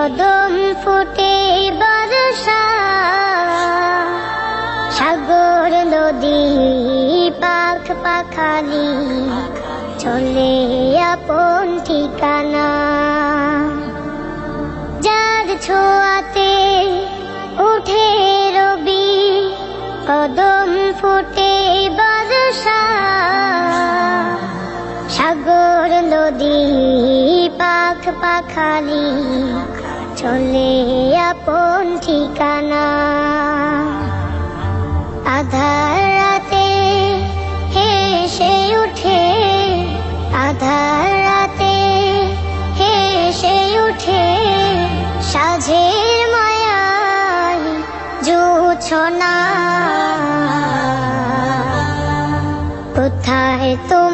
কদম ফুটে বর্ষা, সাগর নদী পাখ পাখালি চলে আপন ঠিকানা। যার ছোঁয়াতে উঠে রবি, কদম ফুটে বর্ষা, সাগর নদী পাখ পাখালি চলে আপন ঠিকানা। আধার রাতে হেসে উঠে, আধার রাতে হেসে উঠে, সাঁঝের মায়ায় জোছনা